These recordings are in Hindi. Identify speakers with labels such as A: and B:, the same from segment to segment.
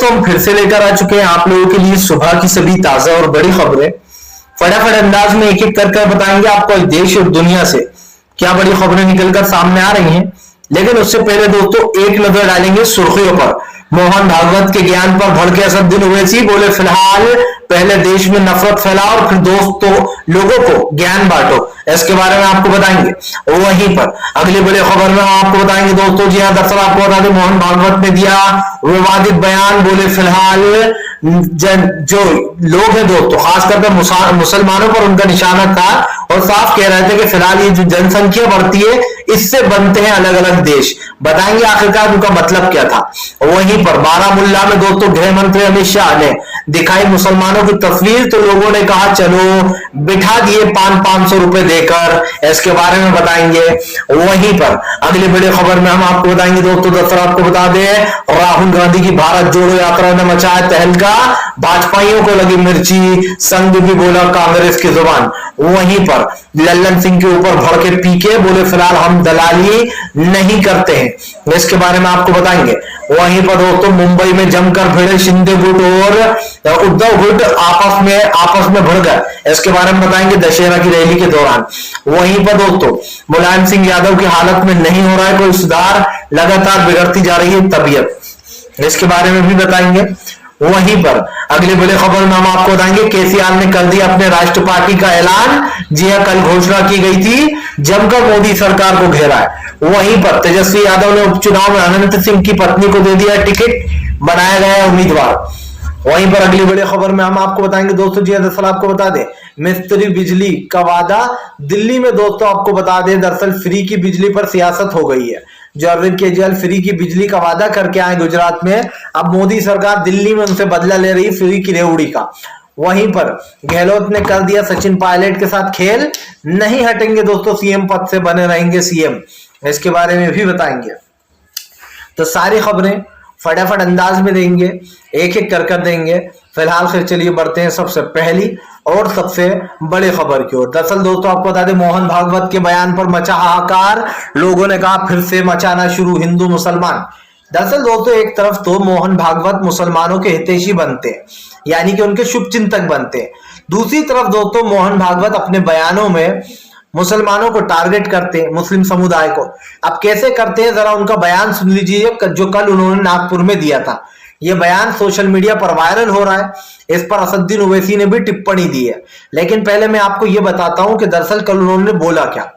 A: दोस्तों हम फिर से लेकर आ चुके हैं आप लोगों के लिए सुबह की सभी ताजा और बड़ी खबरें। फटाफट अंदाज में एक एक करके बताएंगे आपको देश और दुनिया से क्या बड़ी खबरें निकलकर सामने आ रही हैं। लेकिन उससे पहले दोस्तों एक नजर डालेंगे सुर्खियों पर। मोहन भागवत के ज्ञान पर भड़के असदुद्दीन ओवैसी बोले, फिलहाल पहले देश में नफरत फैलाओ और फिर दोस्तों लोगों को ज्ञान बांटो। इसके बारे में आपको बताएंगे। वहीं पर अगली बड़ी खबर में आपको बताएंगे दोस्तों, जी हाँ, दरअसल आपको बता दें मोहन भागवत ने दिया विवादित बयान। बोले फिलहाल जो लोग हैं दोस्तों, खासकर मुसलमानों पर उनका निशाना था और साफ कह रहे थे कि फिलहाल ये जो जनसंख्या बढ़ती है इससे बनते हैं अलग अलग देश। बताएंगे आखिरकार उनका मतलब क्या था। वहीं पर बारामुल्ला में दोस्तों गृह मंत्री अमित शाह ने दिखाई मुसलमानों की तस्वीर, तो लोगों ने कहा चलो बिठा दिए 500 रुपए देकर। इसके बारे में बताएंगे। वहीं पर अगली बड़ी खबर में हम आपको बताएंगे दोस्तों, दरअसल आपको बता दें राहुल गांधी की भारत जोड़ो यात्रा ने मचाया तहलका, भाजपाइयों को लगी मिर्ची, संघ भी बोला कांग्रेस की जुबान। वहीं पर लल्लन सिंह के ऊपर भड़के पीके, बोले फिलहाल हम दलाली नहीं करते हैं। इसके बारे में आपको बताएंगे। वहीं पर दोस्तों मुंबई में जमकर भिड़े शिंदे गुट और उद्धव गुट आपस में भिड़ गए। इसके बारे में बताएंगे दशहरा की रैली के दौरान। वहीं पर दोस्तों मुलायम सिंह यादव की हालत में नहीं हो रहा है कोई सुधार, लगातार बिगड़ती जा रही है तबीयत। इसके बारे में भी बताएंगे। वहीं पर अगली बड़ी खबर में हम आपको बताएंगे, केसीआर ने कर दिया अपने राष्ट्र पार्टी का ऐलान। जी हां, कल घोषणा की गई थी, जमकर मोदी सरकार को घेरा है। वहीं पर तेजस्वी यादव ने उपचुनाव में अनंत सिंह की पत्नी को दे दिया टिकट, बनाया गया उम्मीदवार। वहीं पर अगली बड़ी खबर में हम आपको बताएंगे दोस्तों, जी दरअसल आपको बता दें मिस्त्री बिजली का वादा दिल्ली में। दोस्तों आपको बता दें दरअसल फ्री की बिजली पर सियासत हो गई है। जो अरविंद केजरीवाल फ्री की बिजली का वादा करके आए गुजरात में, अब मोदी सरकार दिल्ली में उनसे बदला ले रही फ्री की रेवड़ी का। वहीं पर गहलोत ने कर दिया सचिन पायलट के साथ खेल, नहीं हटेंगे दोस्तों सीएम पद से, बने रहेंगे सीएम। इसके बारे में भी बताएंगे। तो सारी खबरें फटाफट अंदाज में देंगे, एक एक कर देंगे। फिलहाल फिर चलिए बढ़ते हैं सबसे पहली और सबसे बड़ी खबर की ओर। दरअसल दोस्तों आपको बता दें मोहन भागवत के बयान पर मचा हाहाकार, लोगों ने कहा फिर से मचाना शुरू हिंदू मुसलमान। दरअसल दोस्तों एक तरफ तो मोहन भागवत मुसलमानों के हितैषी बनते हैं, यानी कि उनके शुभचिंतक बनते हैं। दूसरी तरफ दोस्तों मोहन भागवत अपने बयानों में मुसलमानों को टारगेट करते हैं, मुस्लिम समुदाय को। अब कैसे करते हैं जरा उनका बयान सुन लीजिए, जो कल उन्होंने नागपुर में दिया था। यह बयान सोशल मीडिया पर वायरल हो रहा है, इस पर असदुद्दीन ओवैसी ने भी टिप्पणी दी है। लेकिन पहले मैं आपको यह बताता हूं कि दरअसल कल उन्होंने बोला क्या।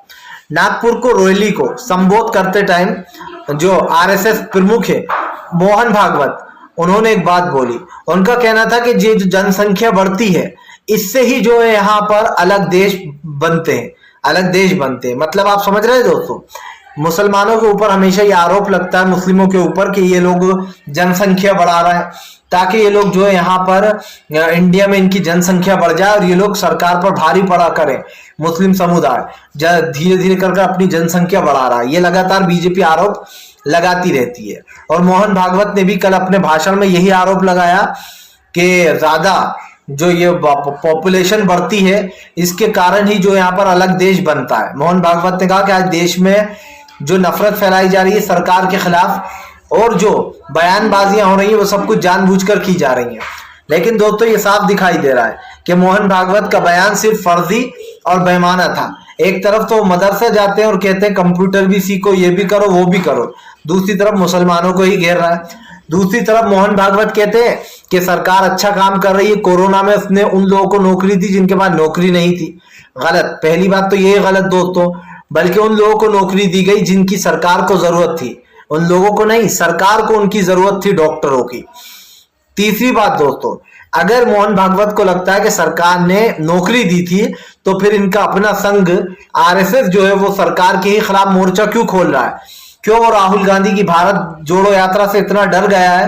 A: नागपुर को रैली को संबोधित करते टाइम जो आरएसएस प्रमुख है मोहन भागवत, उन्होंने एक बात बोली। उनका कहना था कि ये जो जनसंख्या बढ़ती है इससे ही जो है यहाँ पर अलग देश बनते हैं, अलग देश बनते हैं। मतलब आप समझ रहे हैं दोस्तों, मुसलमानों के ऊपर हमेशा ये आरोप लगता है मुस्लिमों के ऊपर कि ये लोग जनसंख्या बढ़ा रहे हैं, ताकि ये लोग जो है यहाँ पर इंडिया में इनकी जनसंख्या बढ़ जाए और ये लोग सरकार पर भारी पड़ा करें। मुस्लिम समुदाय धीरे धीरे कर अपनी जनसंख्या बढ़ा रहा है, ये लगातार बीजेपी आरोप लगाती रहती है। और मोहन भागवत ने भी कल अपने भाषण में यही आरोप लगाया कि ज्यादा जो ये पॉपुलेशन बढ़ती है इसके कारण ही जो यहाँ पर अलग देश बनता है। मोहन भागवत ने कहा कि आज देश में जो नफरत फैलाई जा रही है सरकार के खिलाफ और जो बयानबाजियां हो रही है वो सब कुछ जानबूझकर की जा रही हैं। लेकिन दोस्तों ये साफ दिखाई दे रहा है कि मोहन भागवत का बयान सिर्फ फर्जी और बेईमाना था। एक तरफ तो मदरसे जाते हैं और कहते हैं कंप्यूटर भी सीखो, ये भी करो वो भी करो, दूसरी तरफ मुसलमानों को ही घेर रहा है। दूसरी तरफ मोहन भागवत कहते हैं कि सरकार अच्छा काम कर रही है, कोरोना में उसने उन लोगों को नौकरी दी जिनके पास नौकरी नहीं थी। गलत, पहली बात तो ये गलत दोस्तों, बल्कि उन लोगों को नौकरी दी गई जिनकी सरकार को जरूरत थी, उन लोगों को नहीं, सरकार को उनकी जरूरत थी डॉक्टरों की। तीसरी बात दोस्तों, अगर मोहन भागवत को लगता है कि सरकार ने नौकरी दी थी तो फिर इनका अपना संघ आरएसएस जो है वो सरकार के ही खिलाफ मोर्चा क्यों खोल रहा है? क्यों वो राहुल गांधी की भारत जोड़ो यात्रा से इतना डर गया है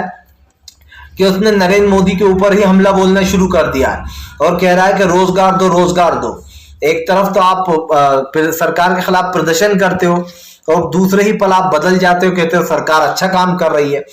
A: कि उसने नरेंद्र मोदी के ऊपर ही हमला बोलना शुरू कर दिया है और कह रहा है कि रोजगार दो, रोजगार दो। एक तरफ तो आप सरकार के खिलाफ प्रदर्शन करते हो और दूसरे ही पल आप बदल जाते हो, कहते हो सरकार अच्छा काम कर रही है,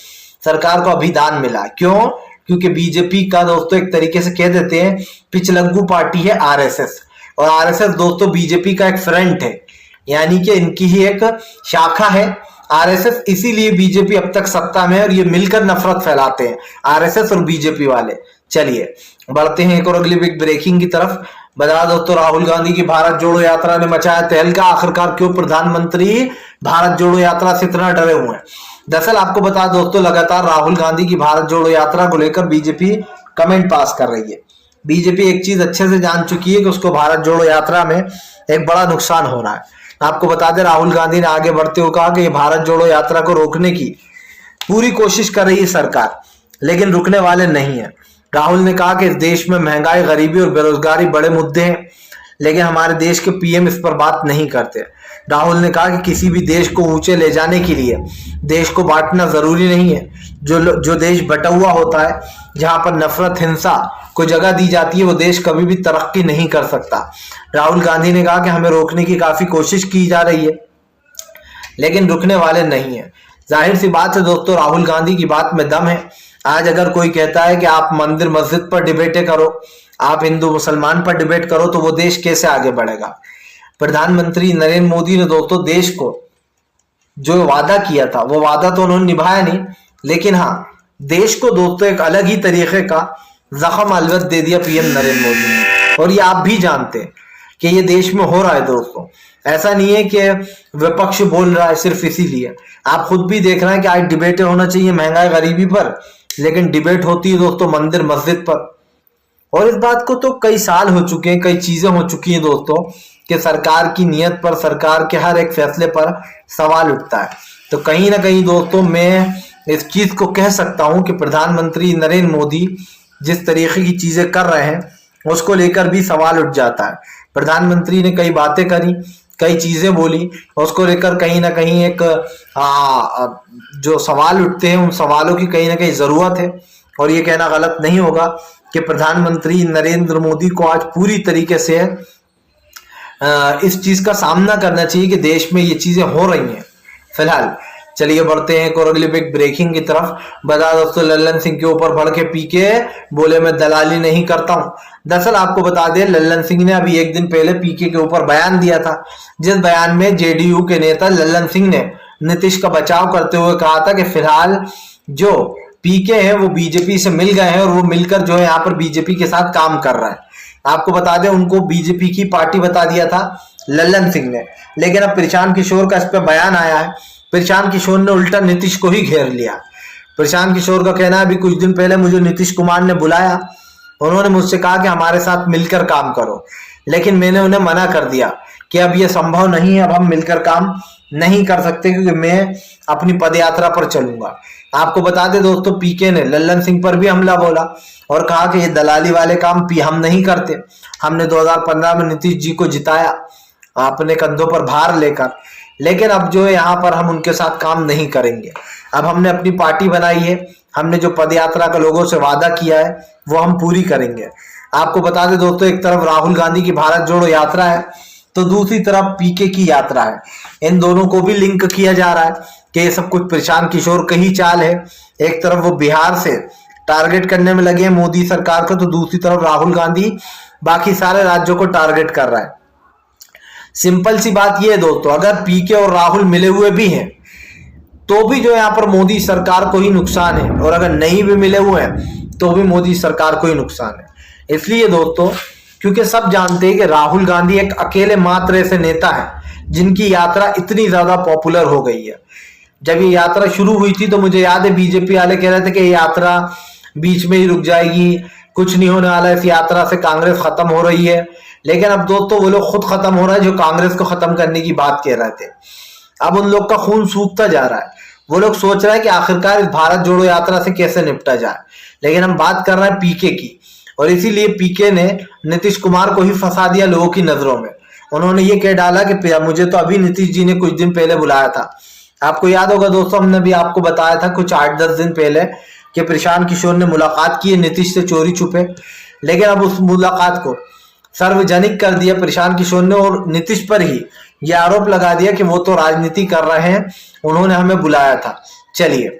A: सरकार को अभिदान मिला। क्यों? क्योंकि बीजेपी का दोस्तों एक तरीके से कह देते हैं पिछलग्गू पार्टी है आरएसएस, और आरएसएस दोस्तों बीजेपी का एक फ्रंट है, यानी कि इनकी ही एक शाखा है आरएसएस, इसीलिए बीजेपी अब तक सत्ता में है और ये मिलकर नफरत फैलाते हैं, आरएसएस और बीजेपी वाले। चलिए बढ़ते हैं एक और अगली बिग ब्रेकिंग की तरफ। बता दोस्तों, राहुल गांधी की भारत जोड़ो यात्रा ने मचाया तहलका। आखिरकार क्यों प्रधानमंत्री भारत जोड़ो यात्रा से इतना डरे हुए हैं? दरअसल आपको बता दोस्तों, लगातार राहुल गांधी की भारत जोड़ो यात्रा को लेकर बीजेपी कमेंट पास कर रही है। बीजेपी एक चीज अच्छे से जान चुकी है कि उसको भारत जोड़ो यात्रा में एक बड़ा नुकसान हो रहा है। आपको बता दें, राहुल गांधी ने आगे बढ़ते हुए कहा कि ये भारत जोड़ो यात्रा को रोकने की पूरी कोशिश कर रही है सरकार, लेकिन रुकने वाले नहीं है। राहुल ने कहा कि इस देश में महंगाई, गरीबी और बेरोजगारी बड़े मुद्दे हैं, लेकिन हमारे देश के पीएम इस पर बात नहीं करते। राहुल ने कहा कि किसी भी देश को ऊंचे ले जाने के लिए देश को बांटना जरूरी नहीं है। जो देश बटा हुआ होता है, जहां पर नफरत, हिंसा को जगह दी जाती है, वो देश कभी भी तरक्की नहीं कर सकता। राहुल गांधी ने कहा कि हमें रोकने की काफी कोशिश की जा रही है, लेकिन रुकने वाले नहीं है। जाहिर सी बात है दोस्तों, राहुल गांधी की बात में दम है। आज अगर कोई कहता है कि आप मंदिर मस्जिद पर डिबेटें करो, आप हिंदू मुसलमान पर डिबेट करो, तो वो देश कैसे आगे बढ़ेगा? प्रधानमंत्री नरेंद्र मोदी ने दोस्तों देश को जो वादा किया था, वो वादा तो उन्होंने निभाया नहीं, लेकिन हाँ, देश को दोस्तों एक अलग ही तरीके का जख्म अलवत दे दिया पीएम नरेंद्र मोदी ने। और ये आप भी जानते हैं कि ये देश में हो रहा है दोस्तों। ऐसा नहीं है कि विपक्ष बोल रहा है सिर्फ इसीलिए, आप खुद भी देख रहे हैं कि आज डिबेटें होना चाहिए महंगाई गरीबी पर, लेकिन डिबेट होती है दोस्तों मंदिर मस्जिद पर। और इस बात को तो कई साल हो चुके हैं, कई चीजें हो चुकी हैं दोस्तों, कि सरकार की नीयत पर, सरकार के हर एक फैसले पर सवाल उठता है। तो कहीं ना कहीं दोस्तों मैं इस चीज को कह सकता हूं कि प्रधानमंत्री नरेंद्र मोदी जिस तरीके की चीजें कर रहे हैं, उसको लेकर भी सवाल उठ जाता है। प्रधानमंत्री ने कई बातें करी, कई चीजें बोली, उसको लेकर कहीं ना कहीं एक जो सवाल उठते हैं, उन सवालों की कहीं ना कहीं जरूरत है। और ये कहना गलत नहीं होगा कि प्रधानमंत्री नरेंद्र मोदी को आज पूरी तरीके से इस चीज का सामना करना चाहिए कि देश में ये चीजें हो रही हैं। फिलहाल चलिए बढ़ते हैं एक और अगली बिग ब्रेकिंग की तरफ। बता दोस्तों, लल्लन सिंह के ऊपर भड़के के पीके बोले मैं दलाली नहीं करता हूं। दरअसल आपको बता दें, लल्लन सिंह ने अभी एक दिन पहले पीके के ऊपर बयान दिया था, जिस बयान में जेडीयू के नेता लल्लन सिंह ने नीतीश का बचाव करते हुए कहा था कि फिलहाल जो पीके हैं वो बीजेपी से मिल गए हैं और वो मिलकर जो है यहाँ पर बीजेपी के साथ काम कर रहा है। आपको बता दें, उनको बीजेपी की पार्टी बता दिया था लल्लन सिंह ने, लेकिन अब प्रशांत किशोर का इस पर बयान आया है। प्रशांत किशोर ने उल्टा नीतीश को ही घेर लिया। प्रशांत किशोर का कहना है, अभी कुछ दिन पहले मुझे नीतीश कुमार ने बुलाया, उन्होंने मुझसे कहा कि हमारे साथ मिलकर काम करो, लेकिन मैंने उन्हें मना कर दिया कि अब यह संभव नहीं है, अब हम मिलकर काम नहीं कर सकते क्योंकि मैं अपनी पदयात्रा पर चलूंगा। आपको बता दें दोस्तों, पीके ने लल्लन सिंह पर भी हमला बोला और कहा कि ये दलाली वाले काम हम नहीं करते। हमने 2015 में नीतीश जी को जिताया अपने कंधों पर भार लेकर, लेकिन अब जो है यहाँ पर हम उनके साथ काम नहीं करेंगे। अब हमने अपनी पार्टी बनाई है, हमने जो पदयात्रा का लोगों से वादा किया है वो हम पूरी करेंगे। आपको बता दें दोस्तों, एक तरफ राहुल गांधी की भारत जोड़ो यात्रा है, तो दूसरी तरफ पीके की यात्रा है। इन दोनों को भी लिंक किया जा रहा है कि ये सब कुछ प्रशांत किशोर का ही चाल है। एक तरफ वो बिहार से टारगेट करने में लगे हैं मोदी सरकार को, तो दूसरी तरफ राहुल गांधी बाकी सारे राज्यों को टारगेट कर रहा है। सिंपल सी बात यह है दोस्तों, अगर पीके और राहुल मिले हुए भी हैं तो भी जो यहाँ पर मोदी सरकार को ही नुकसान है, और अगर नहीं भी मिले हुए हैं तो भी मोदी सरकार को ही नुकसान है। इसलिए दोस्तों, क्योंकि सब जानते हैं कि राहुल गांधी एक अकेले मात्र ऐसे नेता है जिनकी यात्रा इतनी ज्यादा पॉपुलर हो गई है। जब ये यात्रा शुरू हुई थी तो मुझे याद है बीजेपी वाले कह रहे थे कि ये यात्रा बीच में ही रुक जाएगी, कुछ नहीं होने वाला, इस यात्रा से कांग्रेस खत्म हो रही है। लेकिन अब दोस्तों वो लोग खुद खत्म हो रहा है जो कांग्रेस को खत्म करने की बात कह रहे थे। अब उन लोग का खून सूखता जा रहा है, वो लोग सोच रहे हैं कि आखिरकार इस भारत जोड़ो यात्रा से कैसे निपटा जाए। लेकिन हम बात कर रहे हैं पीके की, और इसीलिए पीके ने नीतीश कुमार को ही फंसा दिया लोगों की नजरों में। उन्होंने ये कह डाला कि मुझे तो अभी नीतीश जी ने कुछ दिन पहले बुलाया था। आपको याद होगा दोस्तों, हमने भी आपको बताया था कुछ 8-10 दिन पहले कि प्रशांत किशोर ने मुलाकात की है नीतीश से चोरी छुपे, लेकिन अब उस मुलाकात को सार्वजनिक कर दिया प्रशांत किशोर ने, और नीतीश पर ही ये आरोप लगा दिया कि वो तो राजनीति कर रहे हैं, उन्होंने हमें बुलाया था। चलिए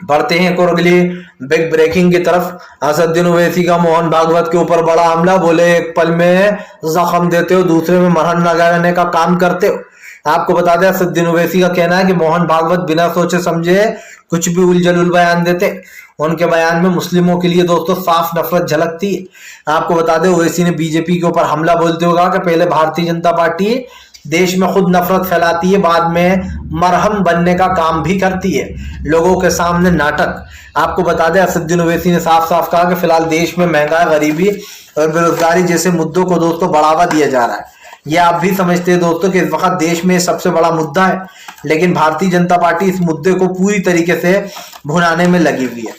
A: बढ़ते हैं एक और अगली बिग ब्रेकिंग की तरफ। असदुद्दीन ओवैसी का मोहन भागवत के ऊपर बड़ा हमला, बोले एक पल में जख्म देते हो, दूसरे में मरहम लगाने का काम करते हो। आपको बता दें असदुद्दीन ओवैसी का कहना है कि मोहन भागवत बिना सोचे समझे कुछ भी उलझुल बयान देते। उनके बयान में मुस्लिमों के लिए दोस्तों साफ नफरत झलकती है। आपको बता दें ओवैसी ने बीजेपी के ऊपर हमला बोलते हुए कहा कि पहले भारतीय जनता पार्टी देश में खुद नफरत फैलाती है, बाद में मरहम बनने का काम भी करती है, लोगों के सामने नाटक। आपको बता दें असदुद्दीन ओवैसी ने साफ साफ कहा कि फिलहाल देश में महंगाई, गरीबी और बेरोजगारी जैसे मुद्दों को दोस्तों बढ़ावा दिया जा रहा है। ये आप भी समझते हैं दोस्तों कि इस वक्त देश में सबसे बड़ा मुद्दा है, लेकिन भारतीय जनता पार्टी इस मुद्दे को पूरी तरीके से भुनाने में लगी हुई है।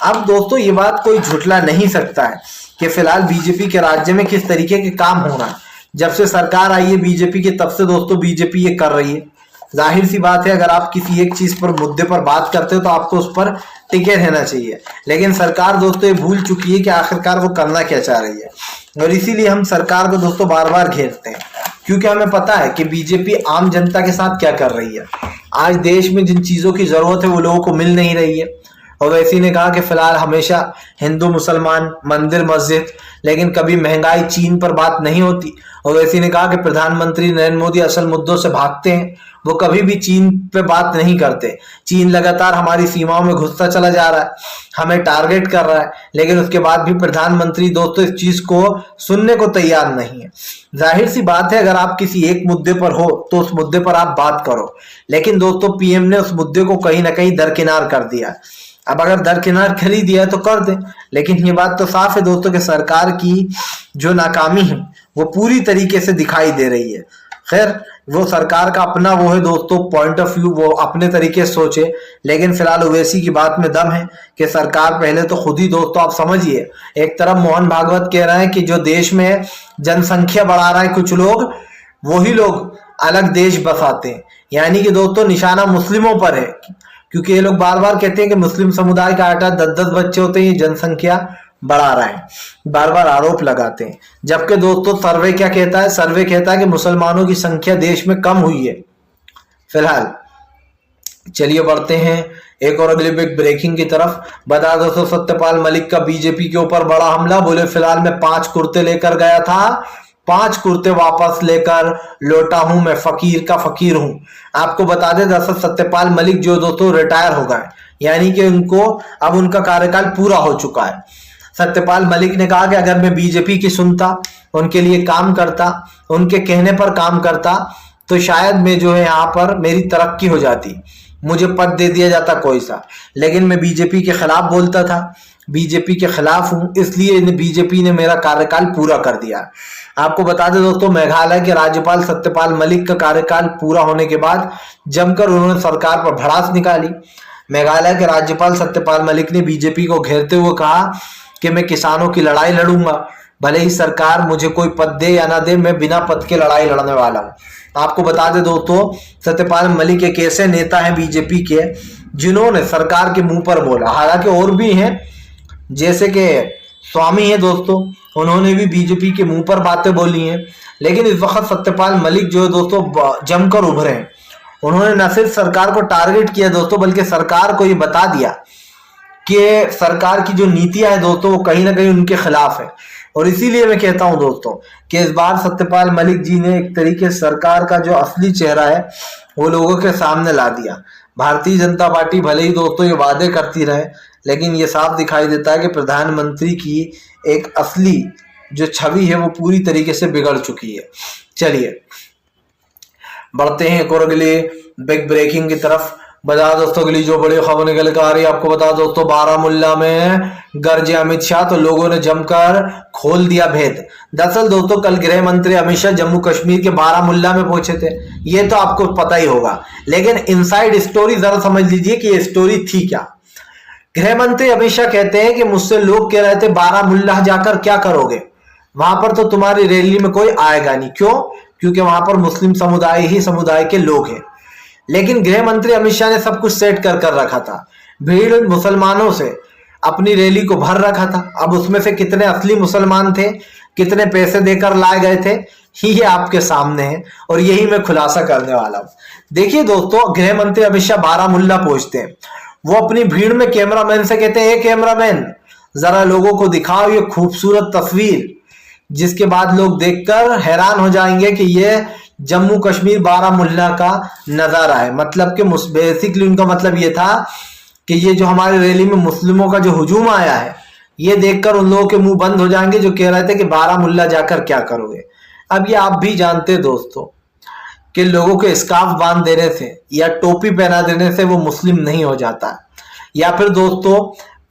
A: अब दोस्तों ये बात कोई झुठला नहीं सकता है कि फिलहाल बीजेपी के राज्य में किस तरीके के काम हो रहा है। जब से सरकार आई है बीजेपी की, तब से दोस्तों बीजेपी ये कर रही है। जाहिर सी बात है, अगर आप किसी एक चीज पर, मुद्दे पर बात करते हो तो आपको उस पर टिके रहना चाहिए, लेकिन सरकार दोस्तों ये भूल चुकी है कि आखिरकार वो करना क्या चाह रही है। और इसीलिए हम सरकार को दोस्तों बार बार घेरते हैं, क्योंकि हमें पता है कि बीजेपी आम जनता के साथ क्या कर रही है। आज देश में जिन चीजों की जरूरत है वो लोगों को मिल नहीं रही है। ओवैसी ने कहा कि फिलहाल हमेशा हिंदू मुसलमान, मंदिर मस्जिद, लेकिन कभी महंगाई चीन पर बात नहीं होती। ओवैसी ने कहा कि प्रधानमंत्री नरेंद्र मोदी असल मुद्दों से भागते हैं, वो कभी भी चीन पे बात नहीं करते। चीन लगातार हमारी सीमाओं में घुसता चला जा रहा है, हमें टारगेट कर रहा है, लेकिन उसके बाद भी प्रधानमंत्री दोस्तों इस चीज को सुनने को तैयार नहीं है। जाहिर सी बात है, अगर आप किसी एक मुद्दे पर हो तो उस मुद्दे पर आप बात करो, लेकिन दोस्तों पीएम ने उस मुद्दे को कहीं ना कहीं दरकिनार कर दिया। अब अगर दरकिनार कर ही दिया है तो कर दे, लेकिन ये बात तो साफ है दोस्तों कि सरकार की जो नाकामी है वो पूरी तरीके से दिखाई दे रही है। खैर, वो सरकार का अपना वो है दोस्तों पॉइंट ऑफ व्यू, वो अपने तरीके से सोचे, लेकिन फिलहाल ओवैसी की बात में दम है कि सरकार पहले तो खुद ही दोस्तों आप समझिए, एक तरफ मोहन भागवत कह रहे हैं कि जो देश में जनसंख्या बढ़ा रहा है कुछ लोग, वही लोग अलग देश बसाते हैं, यानी कि दोस्तों निशाना मुस्लिमों पर है, क्योंकि ये लोग बार बार कहते हैं कि मुस्लिम समुदाय का 8-8, 10-10 बच्चे होते हैं, ये जनसंख्या बढ़ा रहा है, बार बार आरोप लगाते हैं। जबकि दोस्तों सर्वे क्या कहता है? सर्वे कहता है कि मुसलमानों की संख्या देश में कम हुई है फिलहाल। चलिए बढ़ते हैं एक और अगली बिग ब्रेकिंग की तरफ। बता दोस्तों सत्यपाल मलिक का बीजेपी के ऊपर बड़ा हमला। बोले फिलहाल मैं 5 कुर्ते लेकर गया था, 5 कुर्ते वापस लेकर लौटा हूं, मैं फकीर का फकीर हूं। आपको बता दें दरअसल सत्यपाल मलिक जो दोस्तों रिटायर हो गए, यानी कि उनको अब उनका कार्यकाल पूरा हो चुका है। सत्यपाल मलिक ने कहा कि अगर मैं बीजेपी की सुनता, उनके लिए काम करता, उनके कहने पर काम करता, तो शायद मैं जो है यहाँ पर मेरी तरक्की हो जाती, मुझे पद दे दिया जाता कोई सा, लेकिन मैं बीजेपी के खिलाफ बोलता था, बीजेपी के खिलाफ हूं, इसलिए बीजेपी ने मेरा कार्यकाल पूरा कर दिया। आपको बता दें दोस्तों मेघालय के राज्यपाल सत्यपाल मलिक का कार्यकाल पूरा होने के बाद जमकर उन्होंने सरकार पर भड़ास निकाली। मेघालय के राज्यपाल सत्यपाल मलिक ने बीजेपी को घेरते हुए कहा कि मैं किसानों की लड़ाई लड़ूंगा, भले ही सरकार मुझे कोई पद दे या ना दे, मैं बिना पद के लड़ाई लड़ने वाला हूं। आपको बता दें दोस्तों सत्यपाल मलिक एक ऐसे नेता हैं बीजेपी के जिन्होंने सरकार के मुंह पर बोला। हालांकि और भी हैं, जैसे कि स्वामी है दोस्तों, उन्होंने भी बीजेपी के मुंह पर बातें बोली हैं, लेकिन इस वक्त सत्यपाल मलिक जो है दोस्तों जमकर उभरे हैं। उन्होंने न सिर्फ सरकार को टारगेट किया दोस्तों, बल्कि सरकार को ये बता दिया कि सरकार की जो नीतियां हैं दोस्तों वो कहीं ना कहीं उनके खिलाफ है। और इसीलिए मैं कहता हूं दोस्तों कि इस बार सत्यपाल मलिक जी ने एक तरीके से सरकार का जो असली चेहरा है वो लोगों के सामने ला दिया। भारतीय जनता पार्टी भले ही दोस्तों ये वादे करती रहे, लेकिन ये साफ दिखाई देता है कि प्रधानमंत्री की एक असली जो छवि है वो पूरी तरीके से बिगड़ चुकी है। चलिए बढ़ते हैं एक और अगले बिग ब्रेकिंग की तरफ। बता दोस्तों अगली जो बड़ी खबर निकल कर आ रही है, आपको बता दोस्तों बारामुल्ला में गरजे अमित शाह, तो लोगों ने जमकर खोल दिया भेद। दरअसल दोस्तों कल गृह मंत्री अमित शाह जम्मू कश्मीर के बारामुल्ला में पहुंचे थे, ये तो आपको पता ही होगा, लेकिन इनसाइड स्टोरी जरा समझ लीजिए कि ये स्टोरी थी क्या। गृह मंत्री अमित शाह कहते हैं कि मुझसे लोग कह रहे थे बारामुल्ला जाकर क्या करोगे, वहां पर तो तुम्हारी रैली में कोई आएगा नहीं। क्यों? क्योंकि वहां पर मुस्लिम समुदाय ही समुदाय के लोग हैं। लेकिन गृह मंत्री अमित शाह ने सब कुछ सेट कर रखा था, भीड़ मुसलमानों से अपनी रैली को भर रखा था। अब उसमें से कितने असली मुसलमान थे, कितने पैसे देकर लाए गए थे, ये आपके सामने है और यही मैं खुलासा करने वाला हूं। देखिए दोस्तों गृह मंत्री अमित शाह बारामुल्ला पहुंचते हैं, वो अपनी भीड़ में कैमरामैन से कहते हैं, कैमरामैन जरा लोगों को दिखाओ ये खूबसूरत तस्वीर, जिसके बाद लोग देखकर हैरान हो जाएंगे कि ये जम्मू कश्मीर बारामुल्ला का नजारा है। मतलब कि बेसिकली उनका मतलब ये था कि ये जो हमारी रैली में मुस्लिमों का जो हुजूम आया है, ये देखकर उन लोगों के मुंह बंद हो जाएंगे जो कह रहे थे कि बारामुल्ला जाकर क्या करोगे। अब ये आप भी जानते हैं दोस्तों कि लोगों के स्कार्फ बांध देने से या टोपी पहना देने से वो मुस्लिम नहीं हो जाता, या फिर दोस्तों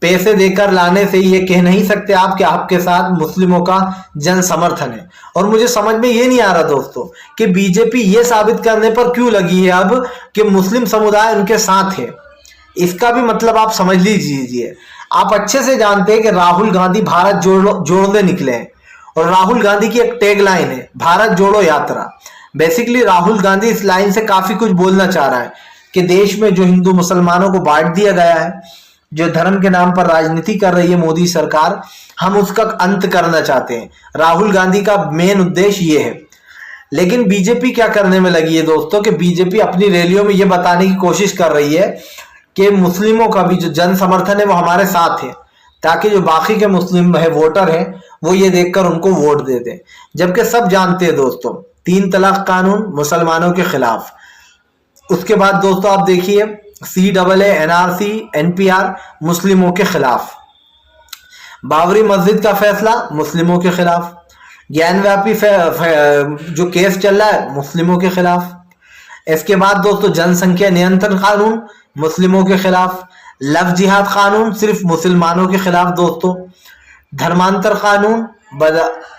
A: पैसे देकर लाने से ये कह नहीं सकते आप कि आपके साथ मुस्लिमों का जन समर्थन है। और मुझे समझ में ये नहीं आ रहा दोस्तों कि बीजेपी ये साबित करने पर क्यों लगी है अब कि मुस्लिम समुदाय उनके साथ है। इसका भी मतलब आप समझ लीजिए। आप अच्छे से जानते हैं कि राहुल गांधी भारत जोड़ने निकले हैं, और राहुल गांधी की एक टैग लाइन है भारत जोड़ो यात्रा। बेसिकली राहुल गांधी इस लाइन से काफी कुछ बोलना चाह रहा है कि देश में जो हिंदू मुसलमानों को बांट दिया गया है, जो धर्म के नाम पर राजनीति कर रही है मोदी सरकार, हम उसका अंत करना चाहते हैं। राहुल गांधी का मेन उद्देश्य ये है। लेकिन बीजेपी क्या करने में लगी है दोस्तों कि बीजेपी अपनी रैलियों में ये बताने की कोशिश कर रही है कि मुस्लिमों का भी जो जन समर्थन है वो हमारे साथ है, ताकि जो बाकी के मुस्लिम है वोटर हैं वो ये देखकर उनको वोट दे दें। जबकि सब जानते हैं दोस्तों 3 तलाक कानून मुसलमानों के खिलाफ, उसके बाद दोस्तों आप देखिए CAA, NRC, NPR मुस्लिमों के खिलाफ, बाबरी मस्जिद का फैसला मुस्लिमों के खिलाफ, ज्ञानव्यापी जो केस चल रहा है मुस्लिमों के खिलाफ, इसके बाद दोस्तों जनसंख्या नियंत्रण कानून मुस्लिमों के खिलाफ, लव जिहाद कानून सिर्फ मुसलमानों के खिलाफ दोस्तों, धर्मांतर कानून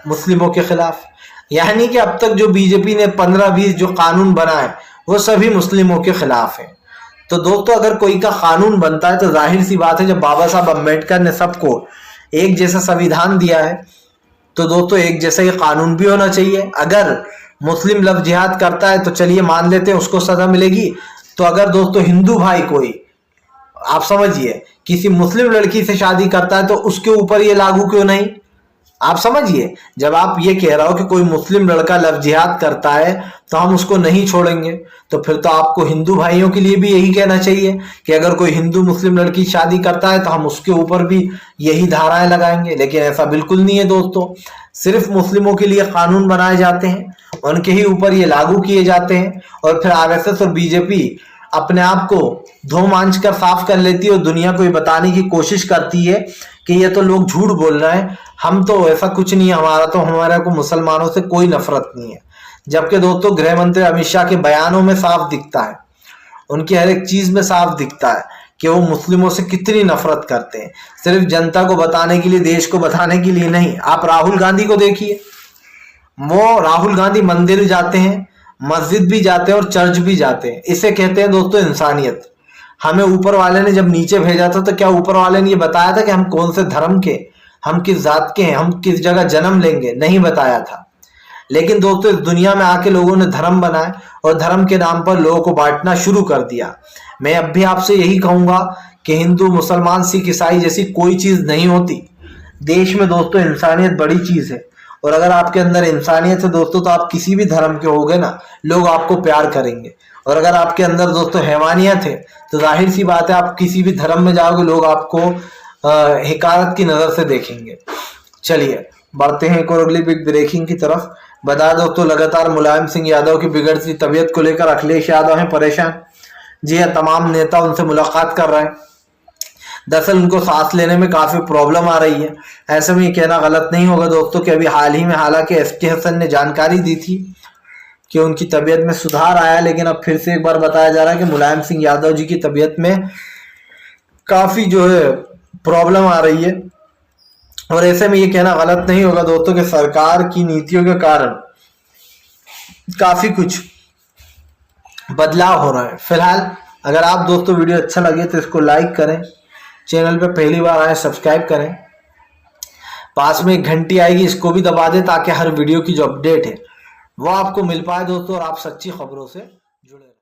A: मुस्लिमों के खिलाफ। यानी कि अब तक जो बीजेपी ने 15-20 जो कानून बनाए वो सभी मुस्लिमों के खिलाफ है। तो दोस्तों अगर कोई का कानून बनता है तो जाहिर सी बात है, जब बाबा साहब अम्बेडकर ने सबको एक जैसा संविधान दिया है तो दोस्तों एक जैसा ये कानून भी होना चाहिए। अगर मुस्लिम लव जिहाद करता है तो चलिए मान लेते हैं उसको सजा मिलेगी, तो अगर दोस्तों हिंदू भाई कोई आप समझिए किसी मुस्लिम लड़की से शादी करता है तो उसके ऊपर ये लागू क्यों नहीं। आप समझिए, जब आप ये कह रहे हो कि कोई मुस्लिम लड़का लव जिहाद करता है तो हम उसको नहीं छोड़ेंगे, तो फिर तो आपको हिंदू भाइयों के लिए भी यही कहना चाहिए कि अगर कोई हिंदू मुस्लिम लड़की शादी करता है तो हम उसके ऊपर भी यही धाराएं लगाएंगे। लेकिन ऐसा बिल्कुल नहीं है दोस्तों, सिर्फ मुस्लिमों के लिए कानून बनाए जाते हैं, उनके ही ऊपर ये लागू किए जाते हैं, और फिर RSS और बीजेपी अपने आप को धो मांझ कर साफ कर लेती है और दुनिया को ये बताने की कोशिश करती है कि ये तो लोग झूठ बोल रहे हैं, हम तो ऐसा कुछ नहीं है, हमारा को मुसलमानों से कोई नफरत नहीं है। जबकि दोस्तों गृह मंत्री अमित शाह के बयानों में साफ दिखता है, उनकी हर एक चीज में साफ दिखता है कि वो मुस्लिमों से कितनी नफरत करते हैं, सिर्फ जनता को बताने के लिए, देश को बताने के लिए नहीं। आप राहुल गांधी को देखिए, वो राहुल गांधी मंदिर जाते हैं, मस्जिद भी जाते हैं और चर्च भी जाते हैं। इसे कहते हैं दोस्तों इंसानियत। हमें ऊपर वाले ने जब नीचे भेजा था तो क्या ऊपर वाले ने ये बताया था कि हम कौन से धर्म के, हम किस जात के हैं, हम किस जगह जन्म लेंगे? नहीं बताया था। लेकिन दोस्तों इस दुनिया में आके लोगों ने धर्म बनाए और धर्म के नाम पर लोगों को बांटना शुरू कर दिया। मैं अब भी आपसे यही कहूंगा कि हिंदू, मुसलमान, सिख, ईसाई जैसी कोई चीज नहीं होती। देश में दोस्तों इंसानियत बड़ी चीज है, और अगर आपके अंदर इंसानियत है दोस्तों तो आप किसी भी धर्म के होगे ना, लोग आपको प्यार करेंगे। और अगर आपके अंदर दोस्तों हैवानियत है तो जाहिर सी बात है आप किसी भी धर्म में जाओगे, लोग आपको हिकारत की नजर से देखेंगे। चलिए बढ़ते हैं एक और अगली बिग ब्रेकिंग की तरफ। बता दो तो लगातार मुलायम सिंह यादव की बिगड़ती तबीयत को लेकर अखिलेश यादव हैं परेशान। जी हाँ, तमाम नेता उनसे मुलाकात कर रहे हैं। दरअसल उनको सांस लेने में काफी प्रॉब्लम आ रही है। ऐसे में ये कहना गलत नहीं होगा दोस्तों कि अभी हाल ही में हालांकि SK हसन ने जानकारी दी थी कि उनकी तबीयत में सुधार आया, लेकिन अब फिर से एक बार बताया जा रहा है कि मुलायम सिंह यादव जी की तबीयत में काफी जो है प्रॉब्लम आ रही है। और ऐसे में ये कहना गलत नहीं होगा दोस्तों कि सरकार की नीतियों के कारण काफी कुछ बदलाव हो रहा है। फिलहाल अगर आप दोस्तों वीडियो अच्छा लगे तो इसको लाइक करें, चैनल पे पहली बार आए सब्सक्राइब करें, पास में एक घंटी आएगी इसको भी दबा दें ताकि हर वीडियो की जो अपडेट है वो आपको मिल पाए दोस्तों और आप सच्ची खबरों से जुड़े रहें।